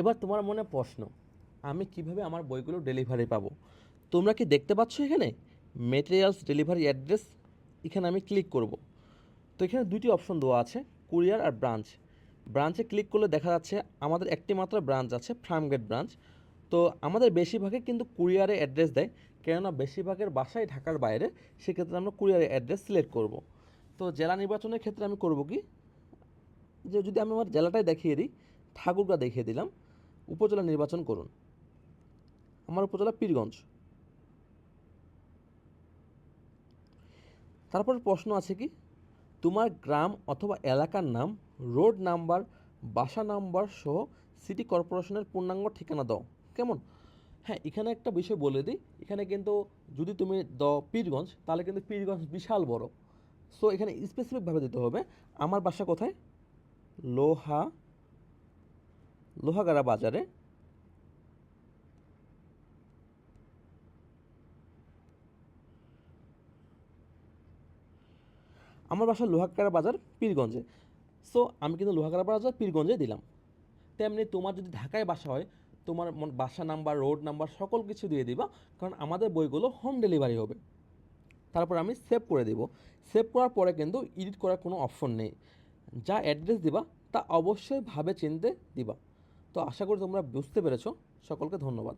এবার তোমার মনে প্রশ্ন, আমি কিভাবে আমার বইগুলো ডেলিভারি পাবো? তোমরা কি দেখতে পাচ্ছ এখানে মেটেরিয়ালস ডেলিভারি অ্যাড্রেস? এখানে আমি ক্লিক করব। তো এখানে দুইটি অপশন দেওয়া আছে, কুরিয়ার আর ব্রাঞ্চ। ব্রাঞ্চে ক্লিক করলে দেখা যাচ্ছে আমাদের একটি মাত্র ব্রাঞ্চ আছে, ফার্মগেট ব্রাঞ্চ। তো আমাদের বেশিরভাগে কিন্তু কুরিয়ারে অ্যাড্রেস দেয়, কেননা বেশিরভাগের বাসায় ঢাকার বাইরে, সেক্ষেত্রে আমরা কুরিয়ারে অ্যাড্রেস সিলেক্ট করব। তো জেলা নির্বাচনের ক্ষেত্রে আমি করব কি, যে যদি আমি আমার জেলাটাই দেখিয়ে দিই, ঠাকুরগাঁ দেখিয়ে দিলাম, উপজেলা নির্বাচন করুন। আমার উপজেলা পীরগঞ্জ। তারপর প্রশ্ন আছে কি, তোমার গ্রাম অথবা এলাকার নাম, রোড নাম্বার, বাসা নাম্বার সহ সিটি কর্পোরেশনের পূর্ণাঙ্গ ঠিকানা দাও। কেমন? হ্যাঁ, এখানে একটা বিষয় বলে দিই, এখানে কিন্তু যদি তুমি দাও পীরগঞ্জ, তাহলে কিন্তু পীরগঞ্জ বিশাল বড়। সো এখানে স্পেসিফিকভাবে দিতে হবে আমার বাসা কোথায়, লোহা লোহাগাড়া বাজারে, আমার বাসা লোহাগাড়া বাজার পীরগঞ্জে। সো আমি কিন্তু লোহাগাড়া বাজার পীরগঞ্জে দিলাম। তেমনি তোমার যদি ঢাকায় বাসা হয়, তোমার বাসা নাম্বার, রোড নাম্বার সকল কিছু দিয়ে দিবা, কারণ আমাদের বইগুলো হোম ডেলিভারি হবে। তারপর আমি সেভ করে দিব। সেভ করার পরে কিন্তু এডিট করার কোনো অপশন নেই। যা অ্যাড্রেস দিবা তা অবশ্যই ভাবে চিনতে দিবা। তো আশা করি তোমরা বুঝতে পেরেছো। সকলকে ধন্যবাদ।